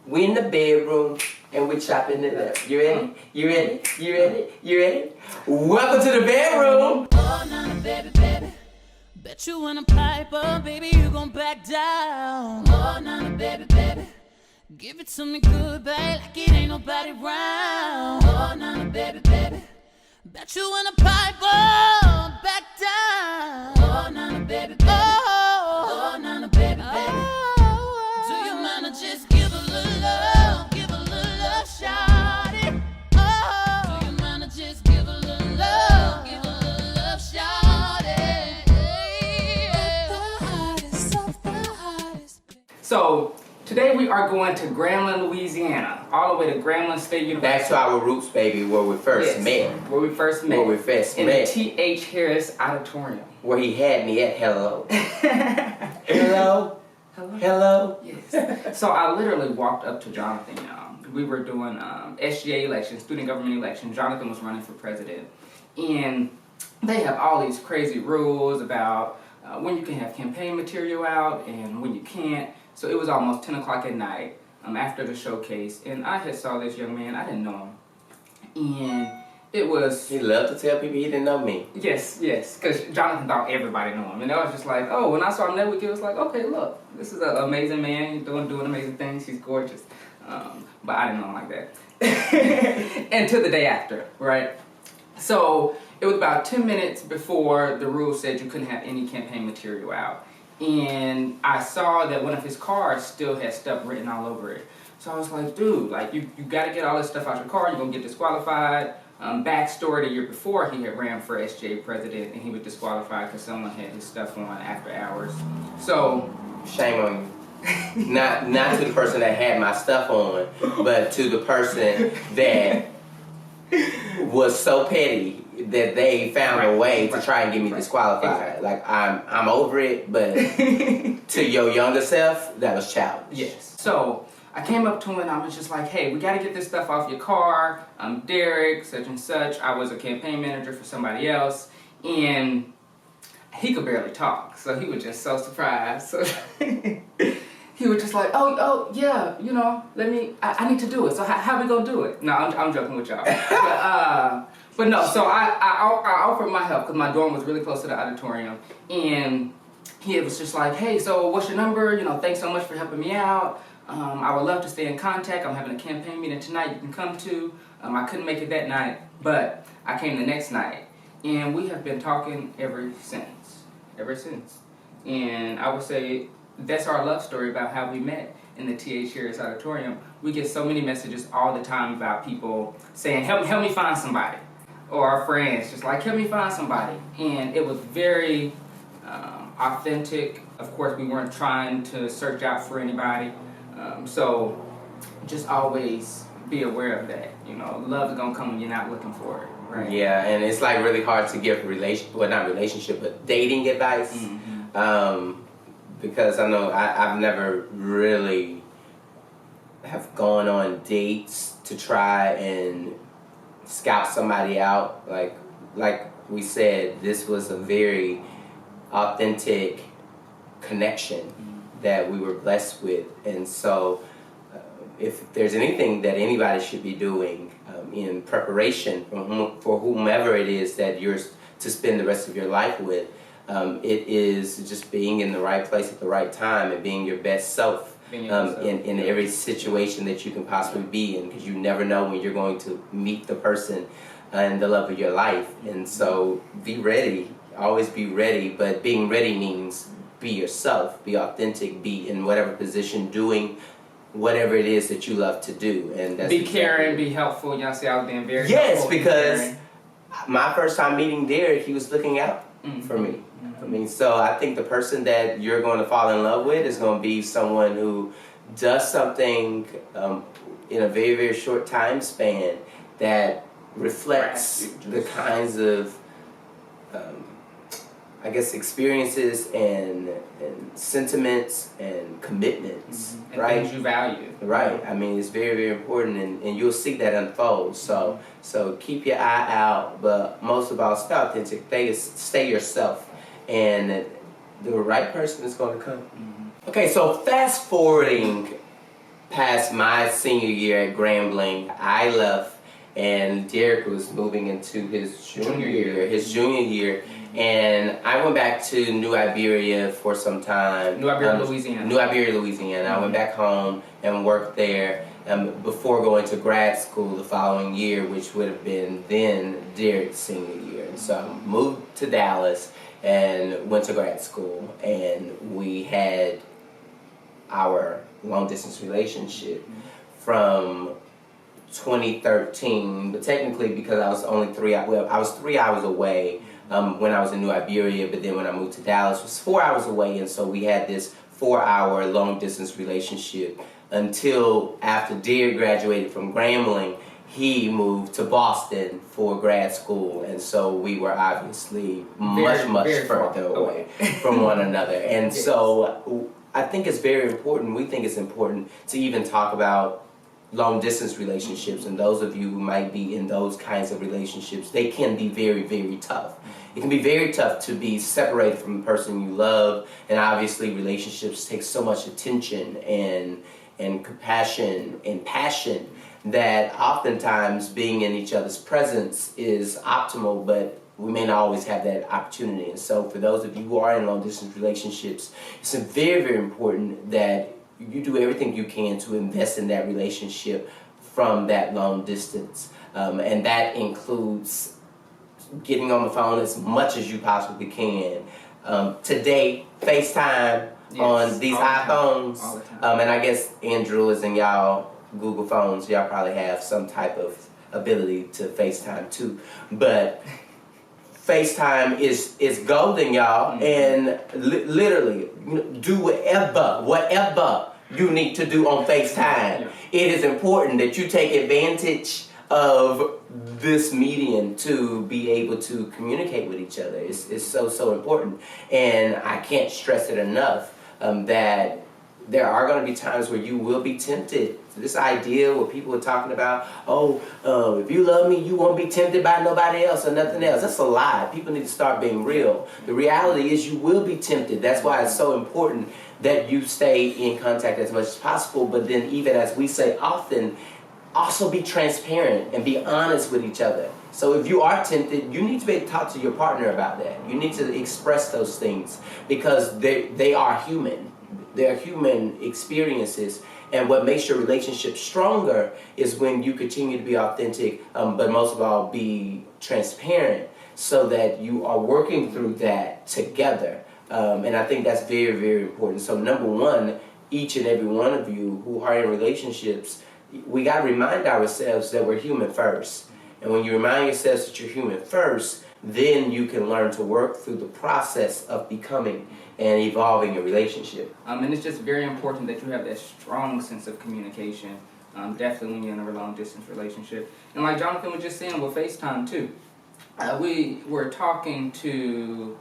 We in the bedroom and we chopping it up. You ready? You ready? You ready? You ready? Welcome to the bedroom. Oh, now, baby, baby. Bet you wanna pipe up, baby, you gon' back down. Oh, now, baby, baby. Give it to me good, babe, like it ain't nobody round. Oh, now, baby, baby. Bet you wanna pipe up, back down. Oh, now, baby, baby. Oh, now, baby, baby. Do you mind to just give a little love, give a little love, shawty? Oh, do you mind to just give a little love, give a little love, shawty? So today we are going to Grambling, Louisiana, all the way to Grambling State University. Back to our roots, baby, where we first met. Where we first met. Where we first in met. the T.H. Harris Auditorium. Where he had me at hello. Hello? Hello? Hello? Yes. So I literally walked up to Jonathan. We were doing SGA elections, student government elections. Jonathan was running for president. And they have all these crazy rules about when you can have campaign material out and when you can't. So it was almost 10 o'clock at night after the showcase. And I had saw this young man. I didn't know him. And it was... He loved to tell people he didn't know me. Yes, because Jonathan thought everybody knew him. And I was just like, oh, when I saw him that week, it was like, okay, look, this is an amazing man. He's doing amazing things. He's gorgeous. But I didn't know him like that. Until the day after, right? So it was about 10 minutes before the rule said you couldn't have any campaign material out. And I saw that one of his cars still had stuff written all over it. So I was like, dude, like you got to get all this stuff out your car. You're going to get disqualified. Backstory, the year before, he had ran for SGA president and he was disqualified because someone had his stuff on after hours. So, shame on you. Not to the person that had my stuff on, but to the person that was so petty that they found a way to try and get me disqualified. Exactly. Like I'm over it, but to your younger self, that was childish. Yes. So I came up to him and I was just like, hey, we got to get this stuff off your car. I'm Derek, such and such. I was a campaign manager for somebody else. And he could barely talk. So he was just so surprised. So he was just like, oh, yeah, you know, I need to do it. So how we gonna do it? No, I'm joking with y'all. But no, so I offered my help because my dorm was really close to the auditorium. And he was just like, hey, so what's your number? You know, thanks so much for helping me out. I would love to stay in contact. I'm having a campaign meeting tonight you can come to. I couldn't make it that night, but I came the next night. And we have been talking ever since. And I would say that's our love story about how we met in the T.H. Harris Auditorium. We get so many messages all the time about people saying, help me find somebody. Or our friends just like, help me find somebody. And it was very authentic. Of course, we weren't trying to search out for anybody. So just always be aware of that. You know, love is gonna come when you're not looking for it, right? Yeah, and it's like really hard to give not relationship, but dating advice. Mm-hmm. Because I know I've never really have gone on dates to try and scout somebody out. Like we said, this was a very authentic connection that we were blessed with, and so if there's anything that anybody should be doing in preparation for whomever it is that you're to spend the rest of your life with, it is just being in the right place at the right time and being your best self in every situation that you can possibly be in, because you never know when you're going to meet the person and the love of your life. And so be ready, always be ready, but being ready means be yourself, be authentic, be in whatever position doing whatever it is that you love to do. And that's be caring, be helpful. Y'all see I was being very helpful. Yes, because my first time meeting Derek, he was looking out for me. I mean, so I think the person that you're going to fall in love with is going to be someone who does something in a very, very short time span that reflects the kinds of I guess experiences and sentiments and commitments, and right? things you value. Right. I mean, it's very, very important, and you'll see that unfold. So keep your eye out, but most of all, stay authentic. Stay yourself, and the right person is going to come. Okay, so fast forwarding past my senior year at Grambling, I left, and Derek was moving into his junior year. And I went back to New Iberia for some time. New Iberia, Louisiana. New Iberia, Louisiana. I went back home and worked there before going to grad school the following year, which would have been then Derek's senior year. And so I moved to Dallas and went to grad school, and we had our long distance relationship from 2013, but technically because I was only I was 3 hours away when I was in New Iberia, but then when I moved to Dallas, it was 4 hours away, and so we had this 4-hour long distance relationship until after Derek graduated from Grambling, he moved to Boston for grad school, and so we were obviously much further away from one another. And so I think it's very important, we think it's important to even talk about long distance relationships, and those of you who might be in those kinds of relationships, they can be very, very tough. It can be very tough to be separated from the person you love, and obviously relationships take so much attention and compassion and passion that oftentimes being in each other's presence is optimal, but we may not always have that opportunity. And so for those of you who are in long distance relationships, it's very, very important that you do everything you can to invest in that relationship from that long distance. And that includes getting on the phone as much as you possibly can. Today, FaceTime on these iPhones. And I guess Andrew, and y'all Google phones, y'all probably have some type of ability to FaceTime too. But FaceTime is golden, y'all, and literally do whatever you need to do on FaceTime. Yeah. It is important that you take advantage of this medium to be able to communicate with each other. It's so important, and I can't stress it enough that there are going to be times where you will be tempted. This idea where people are talking about, if you love me, you won't be tempted by nobody else or nothing else. That's a lie. People need to start being real. The reality is you will be tempted. That's why it's so important that you stay in contact as much as possible. But then even as we say often, also be transparent and be honest with each other. So if you are tempted, you need to be able to talk to your partner about that. You need to express those things because they are human. They're human experiences. And what makes your relationship stronger is when you continue to be authentic, but most of all, be transparent so that you are working through that together. And I think that's very, very important. So number one, each and every one of you who are in relationships, we got to remind ourselves that we're human first. And when you remind yourselves that you're human first, then you can learn to work through the process of becoming and evolving your relationship. And it's just very important that you have that strong sense of communication, definitely when you're in a long distance relationship. And like Jonathan was just saying with FaceTime too, we were talking to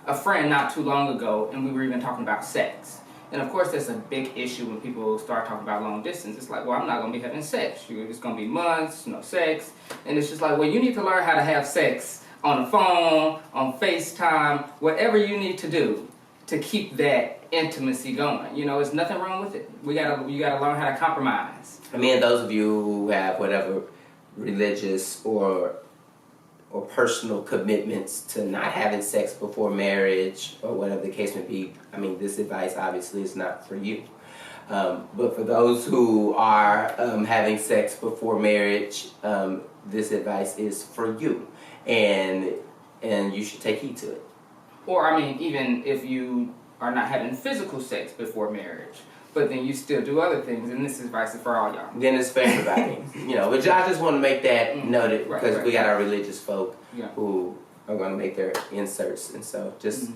a friend not too long ago, and we were even talking about sex. And of course that's a big issue when people start talking about long distance. It's like, well, I'm not going to be having sex. It's going to be months, no sex. And it's just like, well, you need to learn how to have sex on the phone, on FaceTime, whatever you need to do to keep that intimacy going. There's nothing wrong with it. You gotta learn how to compromise. I mean, those of you who have whatever religious or personal commitments to not having sex before marriage or whatever the case may be, I mean, this advice obviously is not for you. But for those who are having sex before marriage, this advice is for you. And you should take heed to it. Or, I mean, even if you are not having physical sex before marriage, but then you still do other things, and this advice is for all y'all. Then it's for everybody. But I just want to make that noted because we got our religious folk who are going to make their inserts, and so just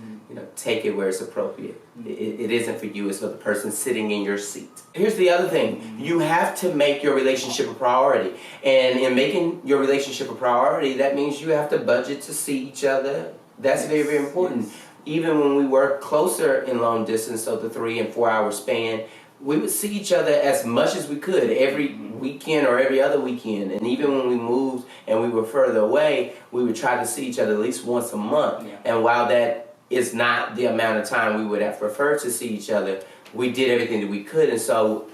take it where it's appropriate. It isn't for you, it's for the person sitting in your seat. Here's the other thing. You have to make your relationship a priority, and in making your relationship a priority, that means you have to budget to see each other. That's very, very important. Yes. Even when we work closer in long distance, so the 3 and 4 hour span, we would see each other as much as we could every weekend or every other weekend. And even when we moved and we were further away, we would try to see each other at least once a month. Yeah. And while that is not the amount of time we would have preferred to see each other, we did everything that we could. And so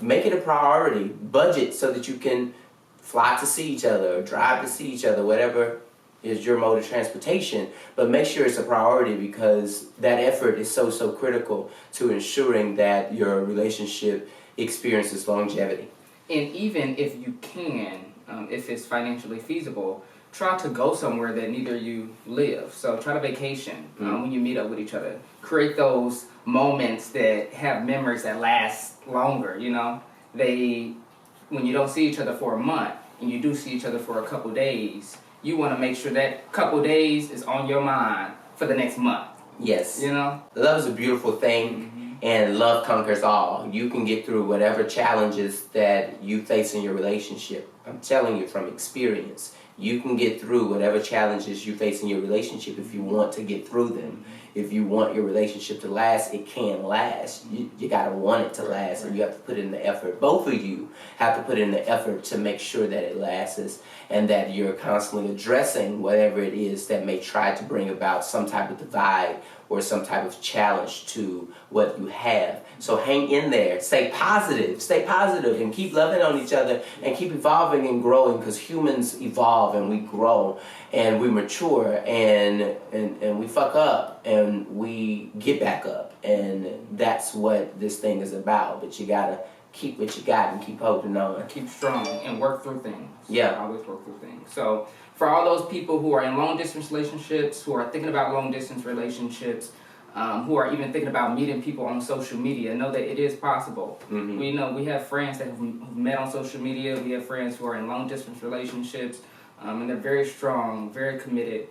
make it a priority. Budget so that you can fly to see each other or drive to see each other, whatever is your mode of transportation. But make sure it's a priority, because that effort is so critical to ensuring that your relationship experiences longevity. And even if you can, if it's financially feasible, try to go somewhere that neither you live. So try to vacation when you meet up with each other. Create those moments that have memories that last longer, you know. When you don't see each other for a month and you do see each other for a couple days, you want to make sure that couple days is on your mind for the next month. Yes. You know? Love is a beautiful thing, and love conquers all. You can get through whatever challenges that you face in your relationship. I'm telling you from experience. You can get through whatever challenges you face in your relationship if you want to get through them. If you want your relationship to last, it can last. You got to want it to last, and you have to put in the effort. Both of you have to put in the effort to make sure that it lasts, and that you're constantly addressing whatever it is that may try to bring about some type of divide or some type of challenge to what you have. So hang in there, stay positive, and keep loving on each other, and keep evolving and growing, because humans evolve and we grow and we mature and we fuck up and we get back up, and that's what this thing is about. But you gotta keep what you got and keep holding on. Keep strong and work through things. Yeah. Always work through things. So for all those people who are in long distance relationships, who are thinking about long distance relationships, who are even thinking about meeting people on social media, know that it is possible. We know we have friends that have met on social media. We have friends who are in long distance relationships, and they're very strong, very committed,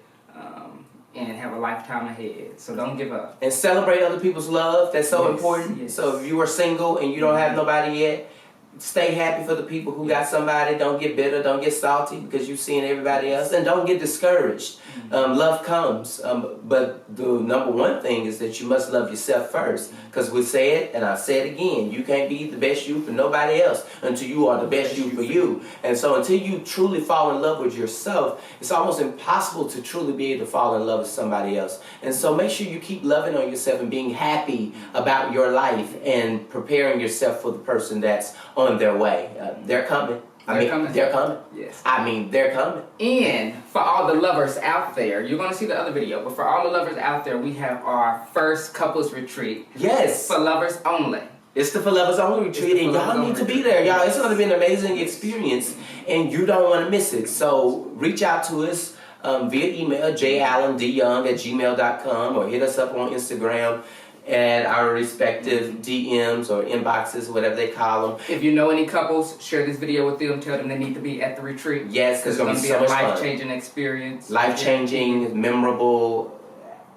and have a lifetime ahead. So don't give up. And celebrate other people's love. That's so Yes, important. yes. So if you are single and you don't have nobody yet, stay happy for the people who got somebody. Don't get bitter. Don't get salty because you've seen everybody else. And don't get discouraged. Love comes. But the number one thing is that you must love yourself first. Because we say it, and I'll say it again, you can't be the best you for nobody else until you are the best you for you. And so until you truly fall in love with yourself, it's almost impossible to truly be able to fall in love with somebody else. And so make sure you keep loving on yourself and being happy about your life and preparing yourself for the person that's on their way. They're coming. They're coming. Yes. They're coming. And for all the lovers out there, you're going to see the other video, but for all the lovers out there, we have our first couples retreat. Yes. For lovers only. It's the For Lovers Only retreat, and y'all need to be there, y'all. It's going to be an amazing experience, and you don't want to miss it. So reach out to us via email, jallenDyoung@gmail.com, or hit us up on Instagram at our respective DMs or inboxes, whatever they call them. If you know any couples, share this video with them. Tell them they need to be at the retreat. Yes, because It's it's going to be so a much fun. life-changing experience. Life-changing, memorable,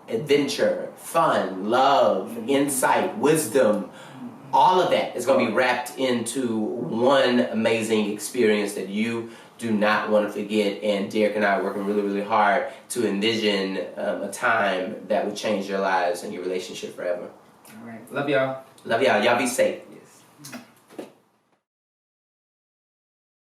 adventure, fun, love, insight, wisdom. All of that is going to be wrapped into one amazing experience that you do not want to forget. And Derek and I are working really hard to envision a time that would change your lives and your relationship forever. All right. Love y'all. Love y'all. Y'all be safe.